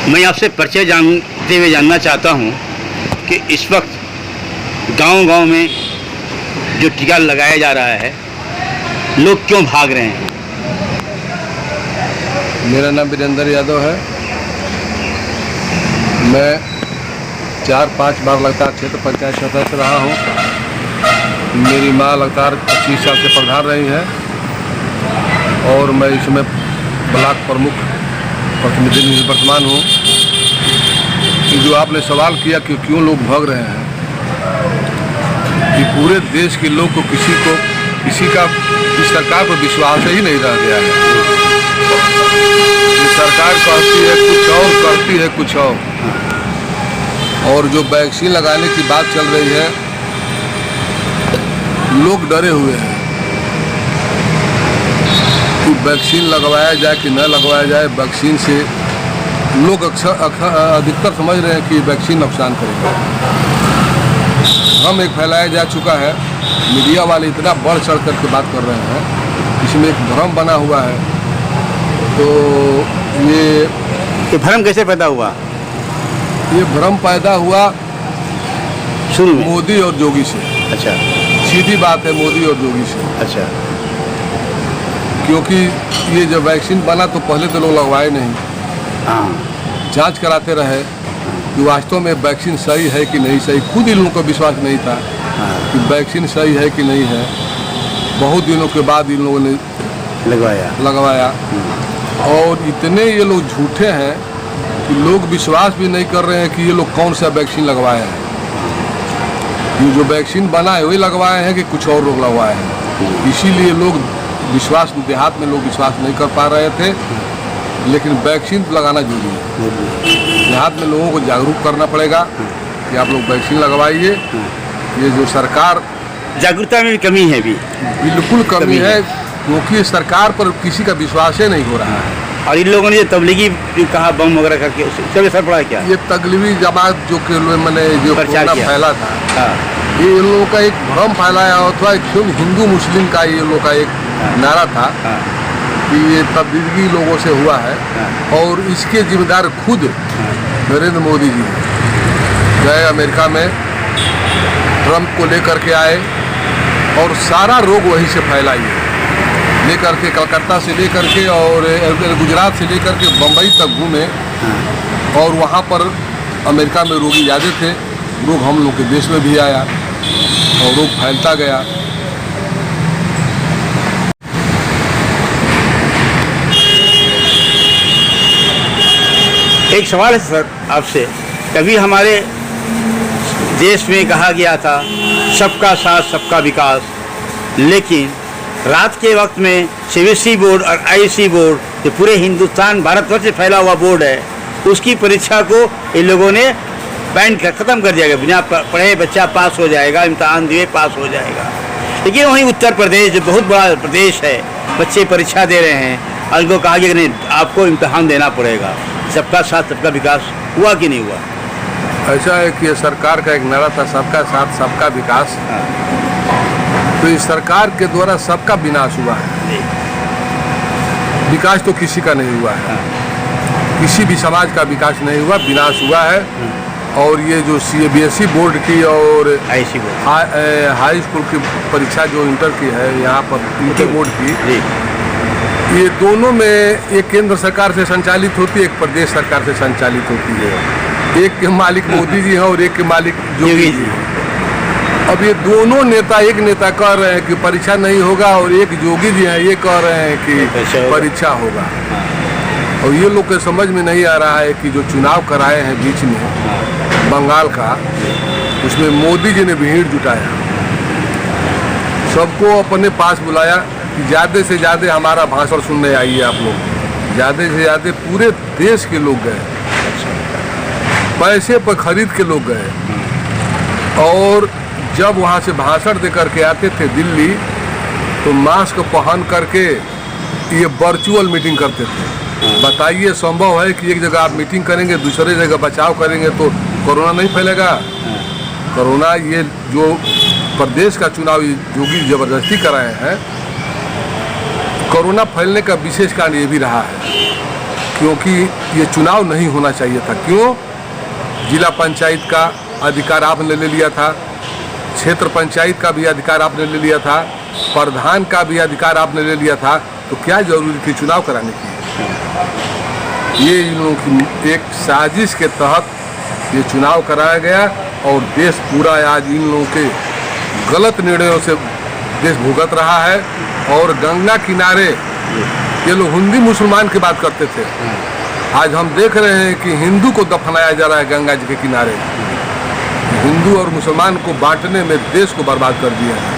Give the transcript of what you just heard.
मैं आपसे परिचय जानते हुए जानना चाहता हूँ कि इस वक्त गांव-गांव में जो टीका लगाया जा रहा है, लोग क्यों भाग रहे हैं? मेरा नाम वीरेंद्र यादव है। मैं 4-5 बार लगातार क्षेत्र पंचायत सदस्य रहा हूँ। मेरी माँ लगातार 25 साल से प्रधान रही है और मैं इसमें ब्लॉक प्रमुख प्रतिनिधि वर्तमान हूँ। जो आपने सवाल किया कि क्यों लोग भाग रहे हैं, कि पूरे देश के लोग को किसी का इस सरकार पर विश्वास ही नहीं रह गया है। ये सरकार कहती है कुछ और, करती है कुछ और जो वैक्सीन लगाने की बात चल रही है, लोग डरे हुए हैं कि वैक्सीन लगवाया जाए कि न लगवाया जाए। वैक्सीन से लोग अधिकतर समझ रहे हैं कि वैक्सीन नुकसान करेगा। हम एक फैलाया जा चुका है, मीडिया वाले इतना बढ़ चढ़ करके बात कर रहे हैं, इसमें एक भ्रम बना हुआ है। तो ये भ्रम कैसे पैदा हुआ? ये भ्रम पैदा हुआ शुरू में मोदी और योगी से। अच्छा, सीधी बात है, मोदी और योगी से। अच्छा, क्योंकि ये जब वैक्सीन बना तो पहले तो लोग लगवाए नहीं, हाँ, जांच कराते रहे कि वास्तव में वैक्सीन सही है कि नहीं सही। खुद इन लोगों को विश्वास नहीं था कि वैक्सीन सही है कि नहीं है। बहुत दिनों के बाद इन लोगों ने लगवाया और इतने ये लोग झूठे हैं कि लोग विश्वास भी नहीं कर रहे हैं कि ये लोग कौन सा वैक्सीन लगवाए हैं। ये जो वैक्सीन बना है वही लगवाए हैं कि कुछ और लोग लगवाए हैं। इसीलिए लोग विश्वास, देहात में लोग विश्वास नहीं कर पा रहे थे। लेकिन वैक्सीन लगाना जरूरी है। देहात में लोगों को जागरूक करना पड़ेगा कि आप लोग वैक्सीन लगवाइए। ये जो सरकार, जागरूकता में भी कमी है, भी बिल्कुल कमी है, क्योंकि सरकार पर किसी का विश्वास ही नहीं हो रहा है। और इन लोगों ने जो तबलीगी कहा बम वगैरह करके, उससे असर पड़ा क्या? ये तबलीगी जमात जो मैंने जो कोरोना फैला था, ये इन लोगों का एक भ्रम फैलाया अथवा हिंदू मुस्लिम का ये लोगों का एक नारा था कि ये तबलीगी लोगों से हुआ है और इसके जिम्मेदार खुद नरेंद्र मोदी जी गए अमेरिका में, ट्रंप को लेकर के आए और सारा रोग वहीं से फैलाई है। लेकर के कलकत्ता से लेकर के और गुजरात से लेकर के बम्बई तक घूमे और वहाँ पर अमेरिका में रोगी ज़्यादा थे। रोग हम लोग के देश में भी आया और रोग फैलता गया। एक सवाल है सर आपसे, कभी हमारे देश में कहा गया था सबका साथ सबका विकास, लेकिन रात के वक्त में सीबीएसई बोर्ड और आईएससी बोर्ड, जो पूरे हिंदुस्तान भारतवर्ष से फैला हुआ बोर्ड है, उसकी परीक्षा को इन लोगों ने बैन कर ख़त्म कर दिया गया। बिना पढ़े बच्चा पास हो जाएगा, इम्तहान दिए पास हो जाएगा। लेकिन वहीं उत्तर प्रदेश, जो बहुत बड़ा प्रदेश है, बच्चे परीक्षा दे रहे हैं और उनको कहा गया कि नहीं, आपको इम्तहान देना पड़ेगा। सबका साथ सबका विकास हुआ कि नहीं हुआ? ऐसा है कि सरकार का एक नारा था, सबका साथ सबका विकास। तो इस सरकार के द्वारा सबका विनाश हुआ है। विकास तो किसी का नहीं हुआ है, किसी भी समाज का विकास नहीं हुआ, विनाश हुआ है। और ये जो सीबीएसई बोर्ड की और आईएससी बोर्ड, हाई स्कूल की परीक्षा जो इंटर की है यहाँ पर, इंटर बोर्ड की, ये दोनों में एक केंद्र सरकार से संचालित होती है, एक प्रदेश सरकार से संचालित होती है। एक के मालिक मोदी जी हैं और एक के मालिक योगी जी हैं। अब ये दोनों नेता, एक नेता कह रहे हैं कि परीक्षा नहीं होगा और एक योगी जी हैं, ये कह रहे हैं कि परीक्षा होगा। और ये लोग के समझ में नहीं आ रहा है कि जो चुनाव कराए हैं बीच में बंगाल का, उसमें मोदी जी ने भीड़ जुटाया, सबको अपने पास बुलाया कि ज़्यादा से ज़्यादा हमारा भाषण सुनने आइए आप लोग। ज़्यादा से ज़्यादा पूरे देश के लोग गए, पैसे पर खरीद के लोग गए। और जब वहाँ से भाषण दे करके आते थे दिल्ली, तो मास्क पहन करके ये वर्चुअल मीटिंग करते थे। बताइए, संभव है कि एक जगह आप मीटिंग करेंगे, दूसरे जगह बचाव करेंगे तो कोरोना नहीं फैलेगा? कोरोना, ये जो प्रदेश का चुनाव योगी जबरदस्ती कराए हैं, कोरोना फैलने का विशेष कारण ये भी रहा है क्योंकि ये चुनाव नहीं होना चाहिए था। क्यों? जिला पंचायत का अधिकार आपने ले लिया था, क्षेत्र पंचायत का भी अधिकार आपने ले लिया था, प्रधान का भी अधिकार आपने ले लिया था, तो क्या जरूरी थी चुनाव कराने की? ये इन लोगों की एक साजिश के तहत ये चुनाव कराया गया और देश पूरा आज इन लोगों के गलत निर्णयों से देश भुगत रहा है। और गंगा किनारे ये लोग हिंदू मुसलमान की बात करते थे, आज हम देख रहे हैं कि हिंदू को दफनाया जा रहा है गंगा जी के किनारे। हिंदू और मुसलमान को बांटने में देश को बर्बाद कर दिया है।